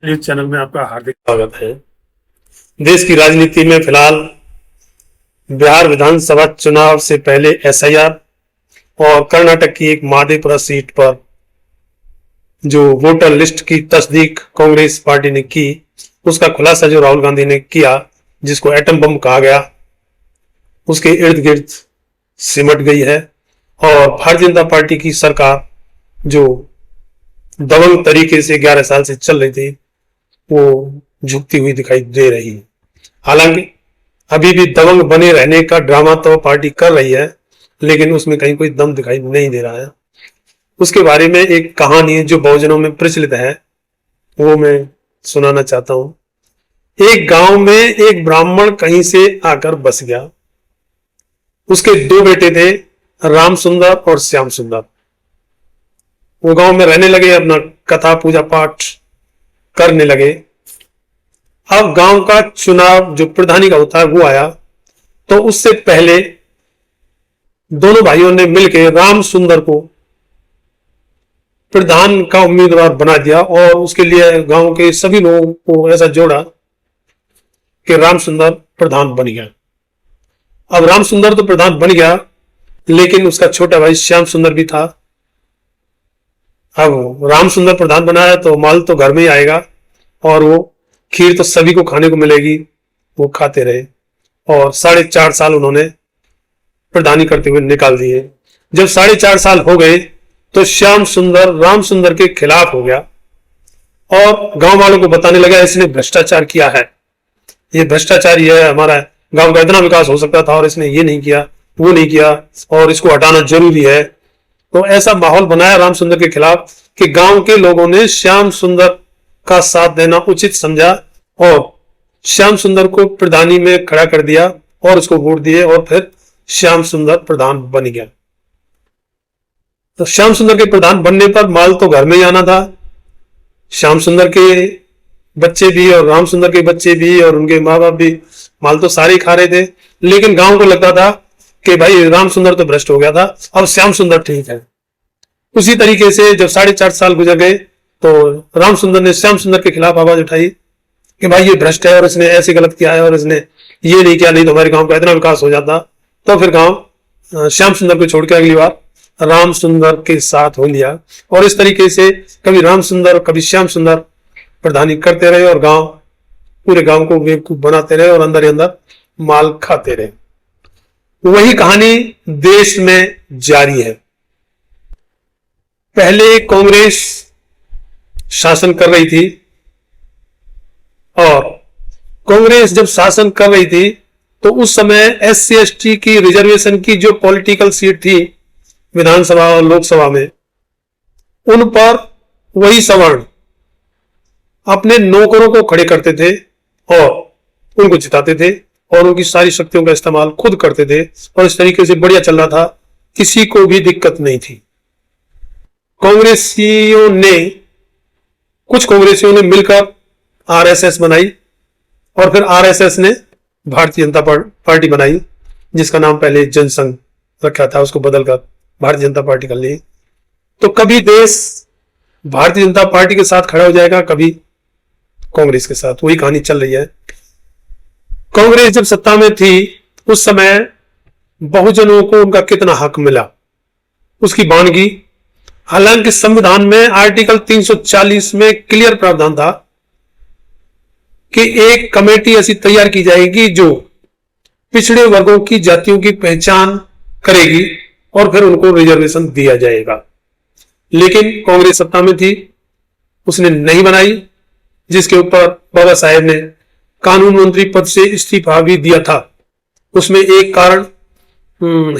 News channel में आपका हार्दिक स्वागत है। देश की राजनीति में फिलहाल बिहार विधानसभा चुनाव से पहले एसआईआर और कर्नाटक की एक माधेपुरा सीट पर जो वोटर लिस्ट की तस्दीक कांग्रेस पार्टी ने की, उसका खुलासा जो राहुल गांधी ने किया, जिसको एटम बम कहा गया, उसके इर्द गिर्द सिमट गई है। और भारतीय जनता पार्टी की सरकार जो दबंग तरीके से 11 साल से चल रही थी, वो झुकती हुई दिखाई दे रही है। हालांकि अभी भी दबंग बने रहने का ड्रामा तो पार्टी कर रही है, लेकिन उसमें कहीं कोई दम दिखाई नहीं दे रहा है। उसके बारे में एक कहानी जो बहुजनों में प्रचलित है, वो मैं सुनाना चाहता हूं। एक गांव में एक ब्राह्मण कहीं से आकर बस गया। उसके 2 बेटे थे, राम सुंदर और श्याम सुंदर। वो गांव में रहने लगे, अपना कथा पूजा पाठ करने लगे। अब गांव का चुनाव जो प्रधानी का होता है वो आया, तो उससे पहले दोनों भाइयों ने मिलकर राम सुंदर को प्रधान का उम्मीदवार बना दिया और उसके लिए गांव के सभी लोगों को ऐसा जोड़ा कि राम सुंदर प्रधान बन गया। अब राम सुंदर तो प्रधान बन गया, लेकिन उसका छोटा भाई श्याम सुंदर भी था। अब राम सुंदर प्रधान बनाया तो माल तो घर में ही आएगा और वो खीर तो सभी को खाने को मिलेगी। वो खाते रहे और 4.5 साल उन्होंने प्रधानी करते हुए निकाल दिए। जब 4.5 साल हो गए तो श्याम सुंदर राम सुंदर के खिलाफ हो गया और गांव वालों को बताने लगा, इसने भ्रष्टाचार किया है, ये भ्रष्टाचारी है, हमारा गांव का इतना विकास हो सकता था और इसने ये नहीं किया, वो नहीं किया और इसको हटाना जरूरी है। तो ऐसा माहौल बनाया राम सुंदर के खिलाफ कि गांव के लोगों ने श्याम सुंदर का साथ देना उचित समझा और श्याम सुंदर को प्रधानी में खड़ा कर दिया और उसको वोट दिए और फिर श्याम सुंदर प्रधान बन गया। तो श्याम सुंदर के प्रधान बनने पर माल तो घर में ही आना था। श्याम सुंदर के बच्चे भी और राम सुंदर के बच्चे भी और उनके माँ बाप भी माल तो सारे खा रहे थे, लेकिन गांव को लगता था कि भाई राम सुंदर तो भ्रष्ट हो गया था, अब श्याम सुंदर ठीक है। उसी तरीके से जब 4.5 साल गुजर गए तो राम सुंदर ने श्याम सुंदर के खिलाफ आवाज उठाई कि भाई ये भ्रष्ट है और इसने ऐसे गलत किया है और इसने ये नहीं किया, नहीं तो हमारे गांव का इतना विकास हो जाता। तो फिर गांव श्याम सुंदर को छोड़कर अगली बार राम सुंदर के साथ हो लिया और इस तरीके से कभी राम सुंदर कभी श्याम सुंदर प्रधानी करते रहे और गांव पूरे गांव को बेवकूफ बनाते रहे और अंदर ही अंदर माल खाते रहे। वही कहानी देश में जारी है। पहले कांग्रेस शासन कर रही थी और कांग्रेस जब शासन कर रही थी तो उस समय SC ST की रिजर्वेशन की जो पॉलिटिकल सीट थी विधानसभा और लोकसभा में, उन पर वही सवर्ण अपने नौकरों को खड़े करते थे और उनको जिताते थे और उनकी सारी शक्तियों का इस्तेमाल खुद करते थे और इस तरीके से बढ़िया चल रहा था, किसी को भी दिक्कत नहीं थी। कुछ कांग्रेसियों ने मिलकर RSS बनाई और फिर RSS ने भारतीय जनता पार्टी बनाई, जिसका नाम पहले जनसंघ रखा था, उसको बदलकर भारतीय जनता पार्टी कर ली। तो कभी देश भारतीय जनता पार्टी के साथ खड़ा हो जाएगा, कभी कांग्रेस के साथ। वही कहानी चल रही है। कांग्रेस जब सत्ता में थी उस समय बहुजनों को उनका कितना हक मिला उसकी बानगी। हालांकि संविधान में आर्टिकल 340 में क्लियर प्रावधान था कि एक कमेटी ऐसी तैयार की जाएगी जो पिछड़े वर्गों की जातियों की पहचान करेगी और फिर उनको रिजर्वेशन दिया जाएगा। लेकिन कांग्रेस सत्ता में थी, उसने नहीं बनाई, जिसके ऊपर बाबा साहेब ने कानून मंत्री पद से इस्तीफा भी दिया था। उसमें एक कारण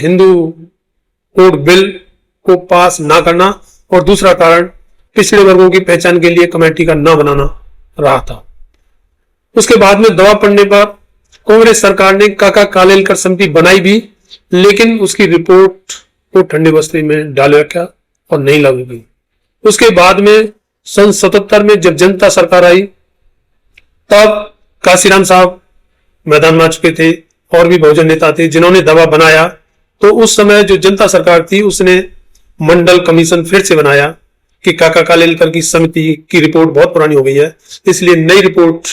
हिंदू कोड बिल को पास ना करना और दूसरा कारण पिछड़े वर्गों की पहचान के लिए कमेटी का ना बनाना रहा था। उसके बाद में दबाव पड़ने पर कांग्रेस सरकार ने काका कालेलकर समिति बनाई भी, लेकिन उसकी रिपोर्ट को ठंडे बस्ते में डाल रखा और नहीं लागू की। उसके बाद में सन 77 में जब जनता सरकार आई तब काशीराम साहब मैदान में आ चुके थे और भी बहुजन नेता थे जिन्होंने दबाव बनाया। तो उस समय जो जनता सरकार थी उसने मंडल कमीशन फिर से बनाया कि काका कालेलकर की समिति की रिपोर्ट बहुत पुरानी हो गई है, इसलिए नई रिपोर्ट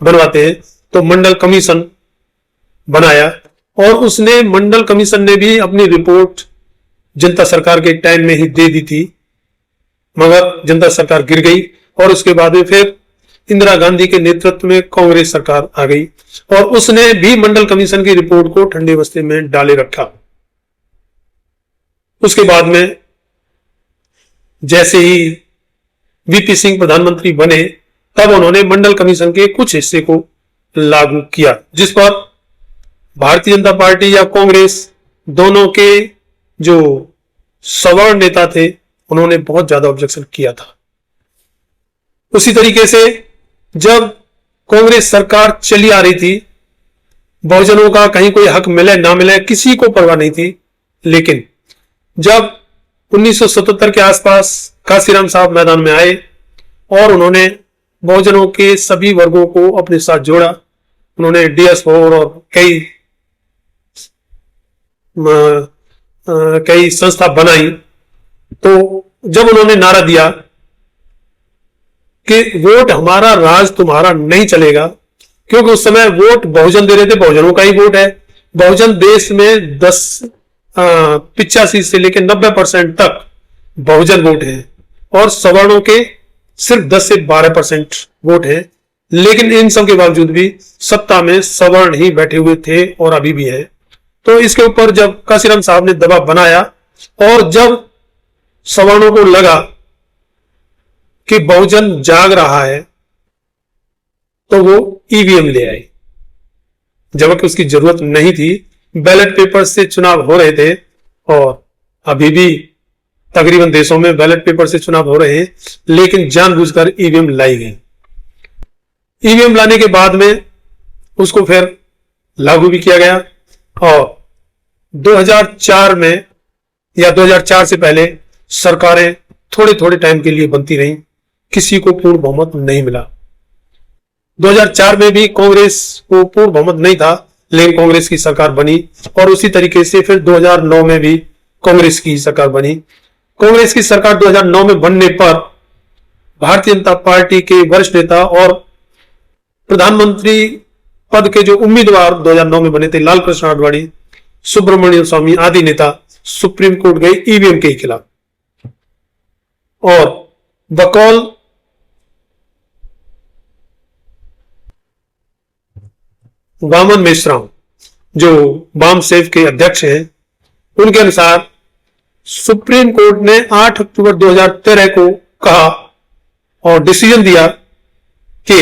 बनवाते हैं। तो मंडल कमीशन बनाया और उसने मंडल कमीशन ने भी अपनी रिपोर्ट जनता सरकार के टाइम में ही दे दी थी, मगर जनता सरकार गिर गई और उसके बाद में फिर इंदिरा गांधी के नेतृत्व में कांग्रेस सरकार आ गई और उसने भी मंडल कमीशन की रिपोर्ट को ठंडे बस्ते में डाले रखा। उसके बाद में जैसे ही वीपी सिंह प्रधानमंत्री बने तब उन्होंने मंडल कमीशन के कुछ हिस्से को लागू किया, जिस पर भारतीय जनता पार्टी या कांग्रेस दोनों के जो सवर्ण नेता थे उन्होंने बहुत ज्यादा ऑब्जेक्शन किया था। उसी तरीके से जब कांग्रेस सरकार चली आ रही थी, बहुजनों का कहीं कोई हक मिले ना मिले किसी को परवाह नहीं थी, लेकिन जब 1977 के आसपास काशीराम साहब मैदान में आए और उन्होंने बहुजनों के सभी वर्गों को अपने साथ जोड़ा, उन्होंने DS4 और कई संस्था बनाई। तो जब उन्होंने नारा दिया कि वोट हमारा राज तुम्हारा नहीं चलेगा, क्योंकि उस समय वोट बहुजन दे रहे थे, बहुजनों का ही वोट है। बहुजन देश में 85 से लेकर 90% तक बहुजन वोट है और सवर्णों के सिर्फ 10 से 12% वोट है, लेकिन इन सब के बावजूद भी सत्ता में सवर्ण ही बैठे हुए थे और अभी भी है। तो इसके ऊपर जब काशीराम साहब ने दबाव बनाया और जब सवर्णों को लगा कि बहुजन जाग रहा है तो वो ईवीएम ले आए, जबकि उसकी जरूरत नहीं थी। बैलेट पेपर से चुनाव हो रहे थे और अभी भी तकरीबन देशों में बैलेट पेपर से चुनाव हो रहे हैं, लेकिन जानबूझकर ईवीएम लाई गई। ईवीएम लाने के बाद में उसको फिर लागू भी किया गया और 2004 में या 2004 से पहले सरकारें थोड़े थोड़े टाइम के लिए बनती रहीं, किसी को पूर्ण बहुमत नहीं मिला। 2004 में भी कांग्रेस को पूर्ण बहुमत नहीं था, लेकिन कांग्रेस की सरकार बनी और उसी तरीके से फिर 2009 में भी कांग्रेस की सरकार बनी। कांग्रेस की सरकार 2009 में बनने पर भारतीय जनता पार्टी के वरिष्ठ नेता और प्रधानमंत्री पद के जो उम्मीदवार 2009 में बने थे, लाल कृष्ण आडवाणी, सुब्रमण्यम स्वामी आदि नेता सुप्रीम कोर्ट गए ईवीएम के खिलाफ और बकौल वामन मेश्राम जो वाम सेव के अध्यक्ष हैं, उनके अनुसार सुप्रीम कोर्ट ने 8 अक्टूबर 2013 को कहा और डिसीजन दिया कि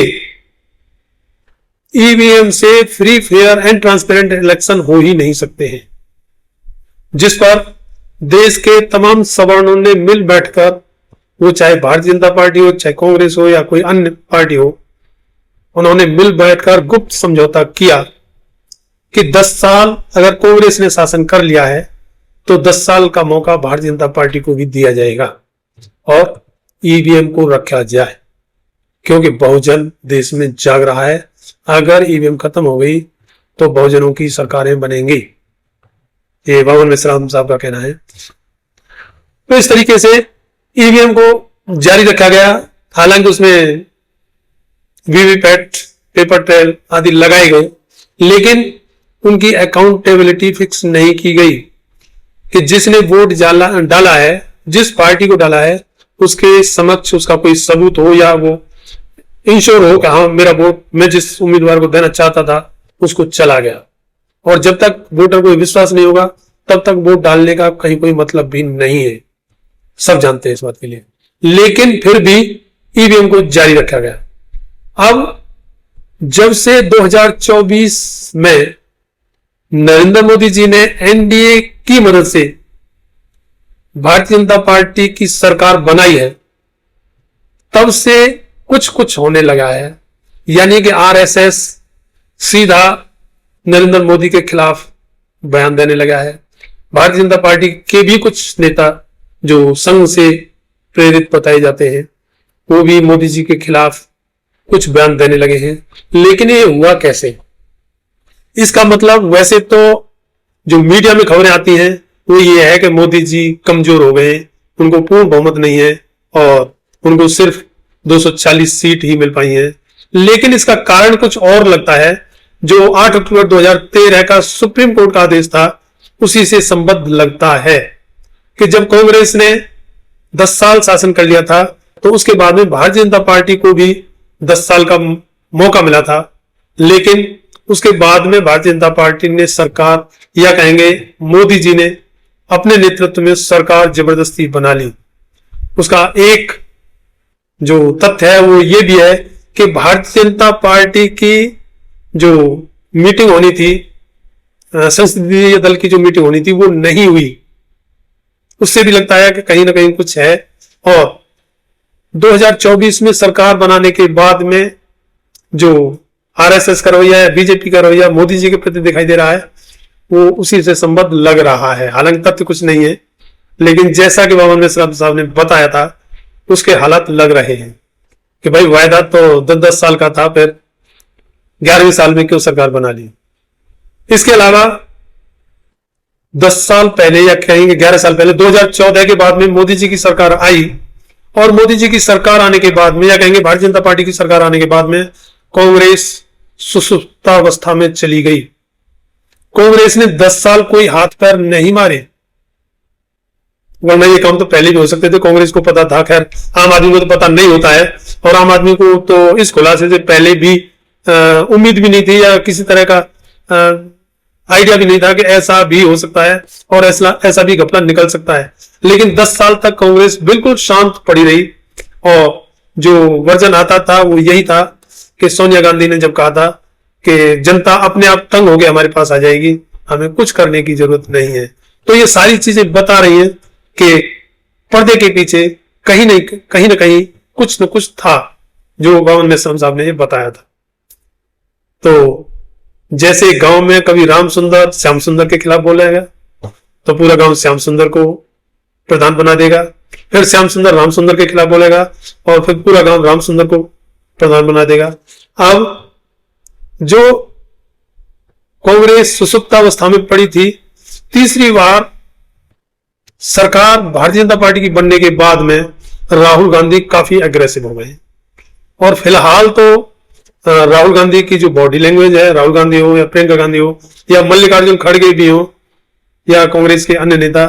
ईवीएम से free, fair and transparent election हो ही नहीं सकते हैं, जिस पर देश के तमाम सवर्णों ने मिल बैठकर, वो चाहे भारतीय जनता पार्टी हो, चाहे कांग्रेस हो या कोई अन्य पार्टी हो, उन्होंने मिल बैठकर गुप्त समझौता किया कि 10 साल अगर कांग्रेस ने शासन कर लिया है तो 10 साल का मौका भारतीय जनता पार्टी को भी दिया जाएगा और ईवीएम को रखा जाए, क्योंकि बहुजन देश में जाग रहा है। अगर ईवीएम खत्म हो गई तो बहुजनों की सरकारें बनेंगी, ये वामन मेश्राम साहब का कहना है। तो इस तरीके से ईवीएम को जारी रखा गया, हालांकि उसमें वीवीपैट, पेपर ट्रेल आदि लगाए गए, लेकिन उनकी अकाउंटेबिलिटी फिक्स नहीं की गई कि जिसने वोट डाला है, जिस पार्टी को डाला है, उसके समक्ष उसका कोई सबूत हो या वो इंश्योर हो कि हाँ मेरा वोट मैं जिस उम्मीदवार को देना चाहता था उसको चला गया। और जब तक वोटर को विश्वास नहीं होगा तब तक वोट डालने का कहीं कोई मतलब भी नहीं है, सब जानते हैं इस बात के लिए, लेकिन फिर भी ईवीएम को जारी रखा गया। अब जब से 2024 में नरेंद्र मोदी जी ने एनडीए की मदद से भारतीय जनता पार्टी की सरकार बनाई है, तब से कुछ कुछ होने लगा है, यानी कि आरएसएस सीधा नरेंद्र मोदी के खिलाफ बयान देने लगा है। भारतीय जनता पार्टी के भी कुछ नेता जो संघ से प्रेरित बताए जाते हैं वो भी मोदी जी के खिलाफ कुछ बयान देने लगे हैं। लेकिन ये हुआ कैसे? इसका मतलब वैसे तो जो मीडिया में खबरें आती हैं वो ये है कि मोदी जी कमजोर हो गए, उनको पूर्ण बहुमत नहीं है और उनको सिर्फ 240 सीट ही मिल पाई है। लेकिन इसका कारण कुछ और लगता है। जो 8 अक्टूबर 2013 का सुप्रीम कोर्ट का आदेश था उसी से संबद्ध लगता है कि जब कांग्रेस ने 10 साल शासन कर लिया था तो उसके बाद में भारतीय जनता पार्टी को भी 10 साल का मौका मिला था। लेकिन उसके बाद में भारतीय जनता पार्टी ने सरकार, या कहेंगे मोदी जी ने अपने नेतृत्व में सरकार जबरदस्ती बना ली। उसका एक जो तथ्य है वो ये भी है कि भारतीय जनता पार्टी की जो मीटिंग होनी थी, संसदीय दल की जो मीटिंग होनी थी वो नहीं हुई। उससे भी लगता है कि कहीं ना कहीं कुछ है। और 2024 में सरकार बनाने के बाद में जो आरएसएस का रवैया है, बीजेपी का रवैया मोदी जी के प्रति दिखाई दे रहा है, वो उसी से संबद्ध लग रहा है। हालांकि तथ्य कुछ नहीं है, लेकिन जैसा कि वामन मिश्रा साहब ने बताया था उसके हालात लग रहे हैं कि भाई वायदा तो 10-10 साल का था, फिर 11वें साल में क्यों सरकार बना ली। इसके अलावा 10 साल पहले, या कहेंगे 11 साल पहले, 2014 के बाद में मोदी जी की सरकार आई और मोदी जी की सरकार आने के बाद में, या कहेंगे भारतीय जनता पार्टी की सरकार आने के बाद में, कांग्रेस सुसुप्तावस्था में चली गई। कांग्रेस ने 10 साल कोई हाथ पैर नहीं मारे, वरना ये काम तो पहले भी हो सकते थे। कांग्रेस को पता था, खैर आम आदमी को तो पता नहीं होता है और आम आदमी को तो इस खुलासे से पहले भी उम्मीद भी नहीं थी या किसी तरह का आइडिया भी नहीं था कि ऐसा भी हो सकता है और ऐसा भी घपला निकल सकता है। लेकिन 10 साल तक कांग्रेस बिल्कुल शांत पड़ी रही और जो वर्जन आता था वो यही था कि सोनिया गांधी ने जब कहा था कि जनता अपने आप तंग हो गए हमारे पास आ जाएगी, हमें कुछ करने की जरूरत नहीं है। तो ये सारी चीजें बता रही हैं कि पर्दे के पीछे कहीं ना कहीं कुछ न कुछ था जो वामन मिश्रा साहब ने बताया था। तो जैसे गांव में कभी राम सुंदर श्याम सुंदर के खिलाफ बोलेगा तो पूरा गांव श्याम सुंदर को प्रधान बना देगा, फिर श्याम सुंदर राम सुंदर के खिलाफ बोलेगा और फिर पूरा गांव राम सुंदर को प्रधान बना देगा। अब जो कांग्रेस सुसुप्तावस्था में पड़ी थी, तीसरी बार सरकार भारतीय जनता पार्टी की बनने के बाद में राहुल गांधी काफी एग्रेसिव हो गए और फिलहाल तो राहुल गांधी की जो बॉडी लैंग्वेज है, राहुल गांधी हो या प्रियंका गांधी हो या मल्लिकार्जुन खड़गे भी हो या कांग्रेस के अन्य नेता,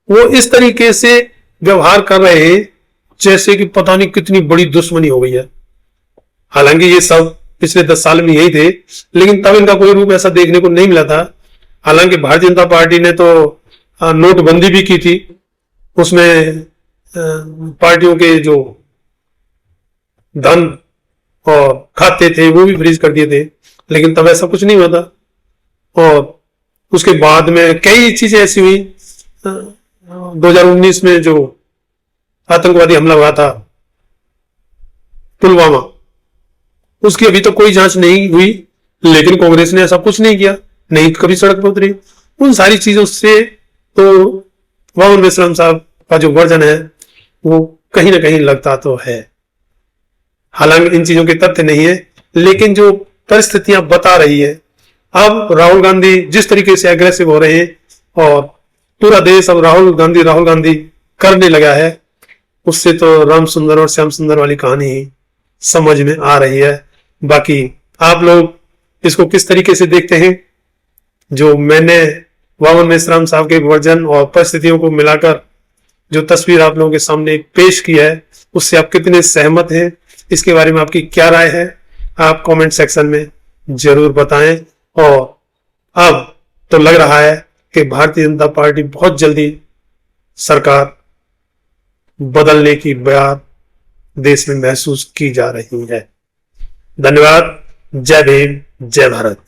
वो इस तरीके से व्यवहार कर रहे हैं जैसे कि पता नहीं कितनी बड़ी दुश्मनी हो गई है। हालांकि ये सब पिछले 10 साल में यही थे, लेकिन तब इनका कोई रूप ऐसा देखने को नहीं मिला था। हालांकि भारतीय जनता पार्टी ने तो नोटबंदी भी की थी, उसमें पार्टियों के जो धन और खाते थे वो भी फ्रीज कर दिए थे, लेकिन तब ऐसा कुछ नहीं हुआ था। और उसके बाद में कई चीजें ऐसी हुई। 2019 में जो आतंकवादी हमला हुआ था पुलवामा, उसकी अभी तो कोई जांच नहीं हुई, लेकिन कांग्रेस ने ऐसा कुछ नहीं किया, नहीं कभी सड़क पर उतरी। उन सारी चीजों से तो वामन मिश्रा साहब का जो वर्जन है वो कहीं ना कहीं लगता तो है। हालांकि इन चीजों के तथ्य नहीं है, लेकिन जो परिस्थितियां बता रही है, अब राहुल गांधी जिस तरीके से एग्रेसिव हो रहे हैं और पूरा देश अब राहुल गांधी करने लगा है, उससे तो राम सुंदर और श्याम सुंदर वाली कहानी ही समझ में आ रही है। बाकी आप लोग इसको किस तरीके से देखते हैं? जो मैंने वामन मिश्रा साहब के वर्जन और परिस्थितियों को मिलाकर जो तस्वीर आप लोगों के सामने पेश की है, उससे आप कितने सहमत हैं, इसके बारे में आपकी क्या राय है, आप कमेंट सेक्शन में जरूर बताएं। और अब तो लग रहा है कि भारतीय जनता पार्टी बहुत जल्दी सरकार बदलने की बयार देश में महसूस की जा रही है। धन्यवाद। जय भीम, जय भारत।